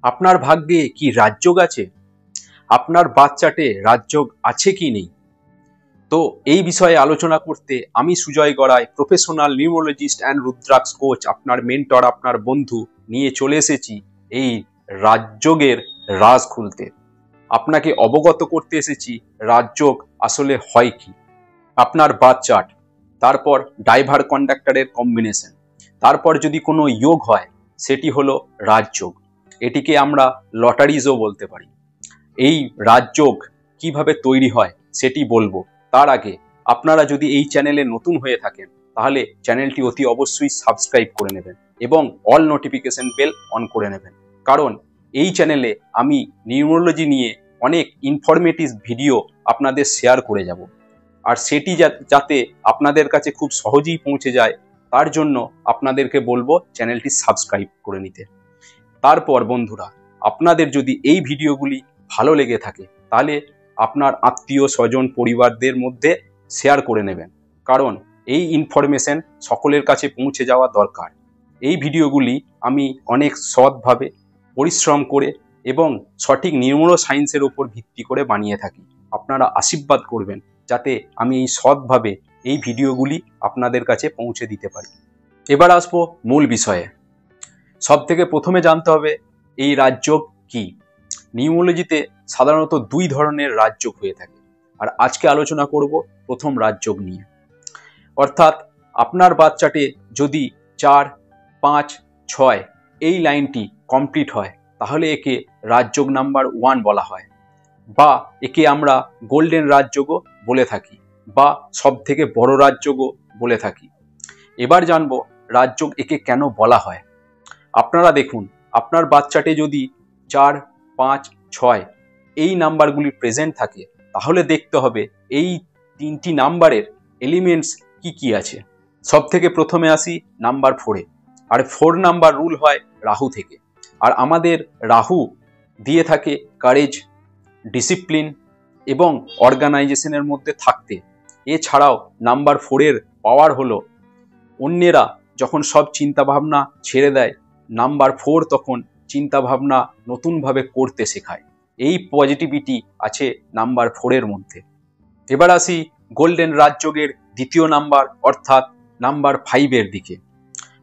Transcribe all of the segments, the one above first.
আপনার ভাগ্যে কি রাজযোগ আছে? আপনার বাচ্চাটে রাজযোগ আছে কি নেই? তো এই বিষয়ে আলোচনা করতে আমি Sujoy Gorai, professional numerologist and rudraksha coach, আপনার মেন্টর, আপনার বন্ধু, নিয়ে চলে এসেছি এই রাজযোগের রাজ খুলতে। আপনাকে অবগত করতে এসেছি রাজযোগ আসলে হয় কি। আপনার বার্থ চার্ট, তারপর ড্রাইভার কন্ডাক্টরের কম্বিনেশন, তারপর যদি কোনো যোগ হয় সেটি হলো রাজযোগ। এটিকে আমরা লটারিজও বলতে পারি। এই রাজযোগ কিভাবে তৈরি হয় সেটি বলবো। তার আগে আপনারা যদি এই চ্যানেলে নতুন হয়ে থাকেন তাহলে চ্যানেলটি অতি অবশ্যই সাবস্ক্রাইব করে নেবেন এবং অল নোটিফিকেশন বেল অন করে নেবেন, কারণ এই চ্যানেলে আমি নিউমোলজি নিয়ে অনেক ইনফরমেটিভ ভিডিও আপনাদের শেয়ার করে যাব। আর সেটি যাতে আপনাদের কাছে খুব সহজেই পৌঁছে যায় তার জন্য আপনাদেরকে বলবো চ্যানেলটি সাবস্ক্রাইব করে নিতে। তারপর বন্ধুরা, আপনাদের যদি এই ভিডিওগুলি ভালো লেগে থাকে তাহলে আপনার আত্মীয় স্বজন পরিবারদের মধ্যে শেয়ার করে নেবেন, কারণ এই ইনফরমেশন সকলের কাছে পৌঁছে যাওয়া দরকার। এই ভিডিওগুলি আমি অনেক সৎভাবে পরিশ্রম করে এবং সঠিক নিউরো সায়েন্সের উপর ভিত্তি করে বানিয়ে থাকি। আপনারা আশীর্বাদ করবেন যাতে আমি এই সৎভাবে এই ভিডিওগুলি আপনাদের কাছে পৌঁছে দিতে পারি। এবার আসবো মূল বিষয়ে। সব থেকে প্রথমে জানতে হবে এই রাজযোগ কি। নিউমোলজিতে সাধারণত দুই ধরনের রাজযোগ হয়ে থাকে, আর আজকে আলোচনা করব প্রথম রাজযোগ নিয়ে। অর্থাৎ আপনার বাচ্চাটে যদি 4, 5, 6 এই লাইনটি কমপ্লিট হয় তাহলে একে রাজযোগ নাম্বার 1 বলা হয়, বা একে আমরা গোল্ডেন রাজযোগও বলে থাকি, বা সব থেকে বড় রাজযোগও বলে থাকি। এবার জানবো রাজযোগ একে কেন বলা হয়। আপনারা দেখুন, আপনার বাচ্চাটে যদি 4, 5, 6 এই নাম্বারগুলি প্রেজেন্ট থাকে তাহলে দেখতে হবে এই তিনটি নাম্বারের এলিমেন্টস কি কি আছে। সব থেকে প্রথমে আসি নাম্বার 4-এ, আর 4 নাম্বার রুল হয় রাহু থেকে। আর আমাদের রাহু দিয়ে থাকে কারেজ, ডিসিপ্লিন এবং অর্গানাইজেশনের মধ্যে থাকতে। এছাড়াও নাম্বার 4-এর পাওয়ার হলো অন্যেরা যখন সব চিন্তাভাবনা ছেড়ে দেয়, নাম্বার 4 তখন চিন্তাভাবনা নতুনভাবে করতে শেখায়। এই পজিটিভিটি আছে নাম্বার 4-এর মধ্যে। এবার আসি গোল্ডেন রাজযোগের দ্বিতীয় নাম্বার অর্থাৎ নাম্বার 5-এর দিকে।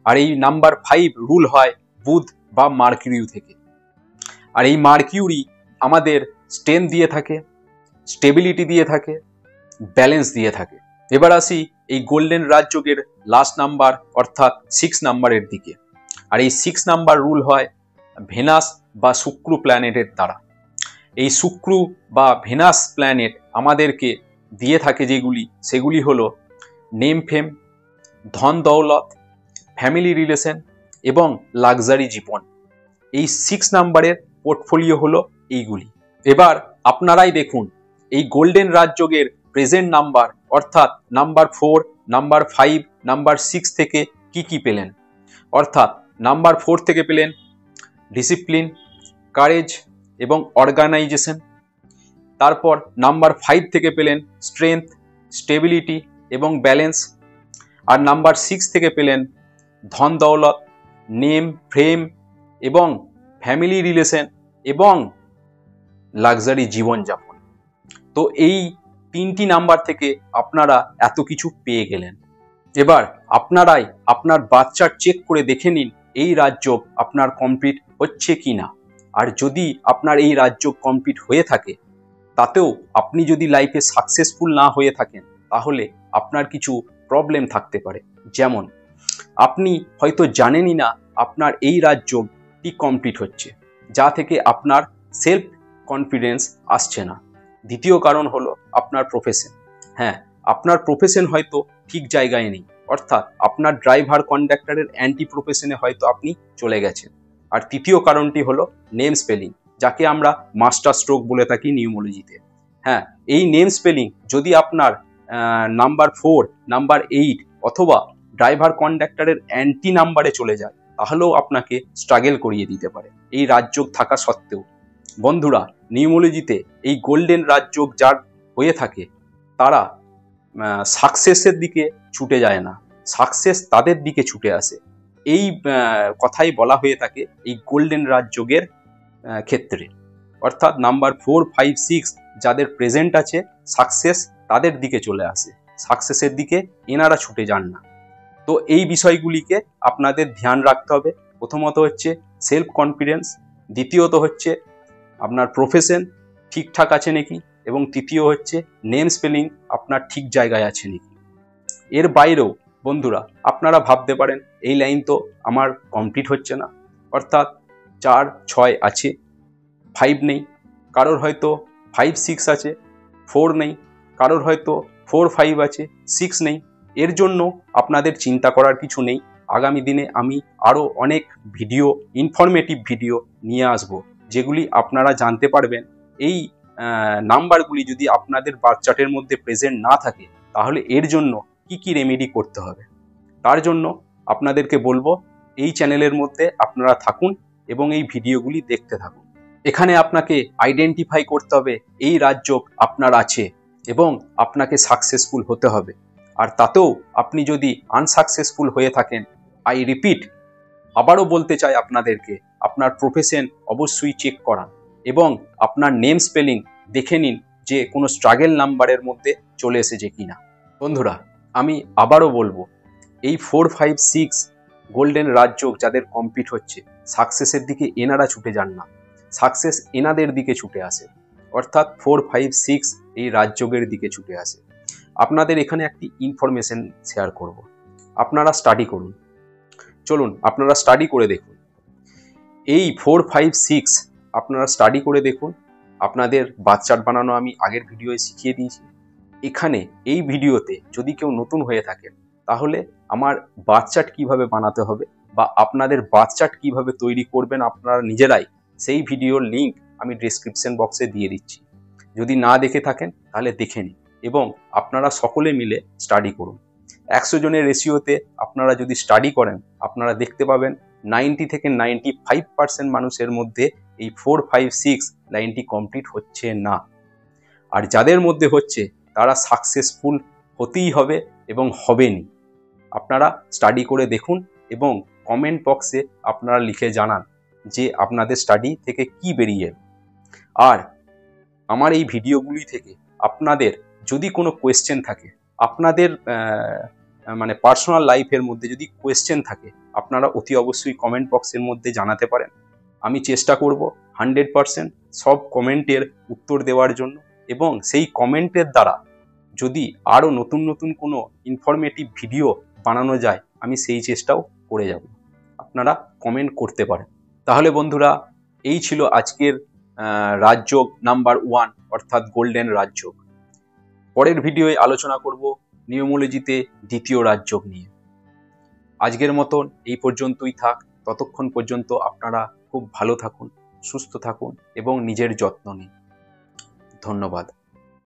আর এই নাম্বার 5 রুল হয় বুধ বা মার্কিউরি থেকে। আর এই মার্কিউরি আমাদের স্ট্রেংথ দিয়ে থাকে, স্টেবিলিটি দিয়ে থাকে, ব্যালেন্স দিয়ে থাকে। এবার আসি এই গোল্ডেন রাজযোগের লাস্ট নাম্বার অর্থাৎ 6 নাম্বারের দিকে। আর এই 6 নাম্বার রুল হয় ভেনাস বা শুক্র প্ল্যানেটের দ্বারা। এই শুক্র বা ভেনাস প্ল্যানেট আমাদেরকে দিয়ে থাকে যেগুলি, সেগুলি হলো নেম ফেম, ধন দৌলত, ফ্যামিলি রিলেশন এবং লাক্সারি জীবন। এই 6 নাম্বারের পোর্টফোলিও হলো এইগুলি। এবার আপনারাই দেখুন এই গোল্ডেন রাজযোগের প্রেজেন্ট নাম্বার অর্থাৎ নাম্বার 4, নাম্বার 5, নাম্বার 6 থেকে কি কি পেলেন। অর্থাৎ নাম্বার 4 থেকে পেলেন ডিসিপ্লিন, কারেজ এবং অর্গানাইজেশন। তারপর নাম্বার 5 থেকে পেলেন স্ট্রেংথ, স্টেবিলিটি এবং ব্যালেন্স। আর নাম্বার 6 থেকে পেলেন ধন দৌলত, নেম ফ্রেম এবং ফ্যামিলি রিলেশন এবং লাক্সারি জীবনযাপন। তো এই 3টি নাম্বার থেকে আপনারা এত কিছু পেয়ে গেলেন। এবার আপনারাই আপনার বাচ্চার চেক করে দেখে নিন এই রাজযোগ আপনার কমপ্লিট হচ্ছে কি না। আর যদি আপনার এই রাজযোগ কমপ্লিট হয়ে থাকে, তাতেও আপনি যদি লাইফে সাকসেসফুল না হয়ে থাকেন তাহলে আপনার কিছু প্রবলেম থাকতে পারে। যেমন আপনি হয়তো জানেনই না আপনার এই রাজযোগটি কমপ্লিট হচ্ছে, যা থেকে আপনার সেলফ কনফিডেন্স আসছে না। দ্বিতীয় কারণ হলো আপনার প্রফেশন। হ্যাঁ, আপনার প্রফেশন হয়তো ঠিক জায়গায় নেই, অর্থাৎ আপনার ড্রাইভার কন্ডাক্টরের অ্যান্টি প্রফেশনে হয়তো আপনি চলে গেছেন। আর তৃতীয় কারণটি হলো নেম স্পেলিং, যাকে আমরা মাস্টার স্ট্রোক বলে থাকি নিউমোলজিতে। হ্যাঁ, এই নেম স্পেলিং যদি আপনার নাম্বার 4, নাম্বার 8 অথবা ড্রাইভার কন্ডাক্টরের অ্যান্টি নাম্বারে চলে যায় তাহলেও আপনাকে স্ট্রাগল করিয়ে দিতে পারে এই রাজযোগ থাকা সত্ত্বেও। বন্ধুরা, নিউমোলজিতে এই গোল্ডেন রাজযোগ যার হয়ে থাকে তারা সাকসেসের দিকে ছুটে যায় না, সাকসেস তাদের দিকে ছুটে আসে। এই কথাই বলা হয়ে থাকে এই গোল্ডেন রাজযোগের ক্ষেত্রে। অর্থাৎ নাম্বার 4, 5, 6 যাদের প্রেজেন্ট আছে, সাকসেস তাদের দিকে চলে আসে, সাকসেসের দিকে এনারা ছুটে যান না। তো এই বিষয়গুলিকে আপনাদের ধ্যান রাখতে হবে। প্রথমত হচ্ছে সেলফ কনফিডেন্স, দ্বিতীয়ত হচ্ছে আপনার প্রফেশন ঠিকঠাক আছে নাকি, এবং তৃতীয় হচ্ছে নেম স্পেলিং আপনার ঠিক জায়গায় আছে নাকি। এর বাইরেও বন্ধুরা আপনারা ভাবতে পারেন এই লাইন তো আমার কমপ্লিট হচ্ছে না, অর্থাৎ 4, 6 আছে, 5 নেই, কারোর হয়তো 5, 6 আছে, 4 নেই, কারোর হয়তো 4, 5 আছে, 6 নেই। এর জন্য আপনাদের চিন্তা করার কিছু নেই। আগামী দিনে আমি আরও অনেক ভিডিও, ইনফরমেটিভ ভিডিও নিয়ে আসব, যেগুলি আপনারা জানতে পারবেন এই নাম্বারগুলি যদি আপনাদের বার্থ চার্টের মধ্যে প্রেজেন্ট না থাকে তাহলে এর জন্য কি কি রেমেডি করতে হবে। তার জন্য আপনাদেরকে বলবো এই চ্যানেলের মধ্যে আপনারা থাকুন এবং এই ভিডিওগুলি দেখতে থাকুন। এখানে আপনাকে আইডেন্টিফাই করতে হবে এই রাজযোগ আপনার আছে এবং আপনাকে সাকসেসফুল হতে হবে। আর তাতেও আপনি যদি আনসাকসেসফুল হয়ে থাকেন, আই রিপিট, আবারও বলতে চাই আপনাদেরকে, আপনার প্রফেশন অবশ্যই চেক করান এবং আপনার নেম স্পেলিং দেখে নিন যে কোনো স্ট্রাগল নাম্বারের মধ্যে চলে এসেছে কিনা। বন্ধুরা আমি আবারও বলবো, এই 4, 5, 6 গোল্ডেন রাজযোগ যাদের কমপ্লিট হচ্ছে, সাকসেসের দিকে এনারা ছুটে যান না, সাকসেস এনাদের দিকে ছুটে আসে। অর্থাৎ 4, 5, 6 এই রাজযোগের দিকে ছুটে আসে। আপনাদের এখানে একটি ইনফরমেশন শেয়ার করব, আপনারা স্টাডি করুন। চলুন আপনারা স্টাডি করে দেখুন। এই 4, 5, 6 আপনারা স্টাডি করে দেখুন। আপনাদের বার্থ চার্ট বানানো আমি আগের ভিডিওয়ে শিখিয়ে দিয়েছি। এখানে এই ভিডিওতে যদি কেউ নতুন হয়ে থাকেন তাহলে আমার বার্থ চার্ট কীভাবে বানাতে হবে বা আপনাদের বার্থ চার্ট কীভাবে তৈরি করবেন আপনারা নিজেরাই, সেই ভিডিওর লিঙ্ক আমি ডেসক্রিপশন বক্সে দিয়ে দিচ্ছি। যদি না দেখে থাকেন তাহলে দেখে নিন এবং আপনারা সকলে মিলে স্টাডি করুন। 100 জনের রেশিওতে আপনারা যদি স্টাডি করেন আপনারা দেখতে পাবেন 90 থেকে 95% মানুষের মধ্যে এই 4, 5, 6 লাইনটি কমপ্লিট হচ্ছে না। আর যাদের মধ্যে হচ্ছে তারা সাকসেসফুল হতেই হবে এবং হবেনই। আপনারা স্টাডি করে দেখুন এবং কমেন্ট বক্সে আপনারা লিখে জানান যে আপনাদের স্টাডি থেকে কি বেরিয়ে এলো। আর আমার এই ভিডিওগুলি থেকে আপনাদের যদি কোনো কোয়েশ্চেন থাকে, আপনাদের মানে পার্সোনাল লাইফের মধ্যে যদি কোয়েশ্চেন থাকে, আপনারা অতি অবশ্যই কমেন্ট বক্সের মধ্যে জানাতে পারেন। আমি চেষ্টা করব 100% সব কমেন্টের উত্তর দেওয়ার জন্য, এবং সেই কমেন্টের দ্বারা যদি আরও নতুন নতুন কোনো ইনফরমেটিভ ভিডিও বানানো যায় আমি সেই চেষ্টাও করে যাব। আপনারা কমেন্ট করতে পারেন। তাহলে বন্ধুরা এই ছিল আজকের রাজযোগ নাম্বার 1 অর্থাৎ গোল্ডেন রাজযোগ। পরের ভিডিওয়ে আলোচনা করব নিউমোলজিতে দ্বিতীয় রাজযোগ নিয়ে। আজকের মতন এই পর্যন্তই থাক। ততক্ষণ পর্যন্ত আপনারা খুব ভালো থাকুন, সুস্থ থাকুন এবং নিজের যত্ন নিন। ধন্যবাদ।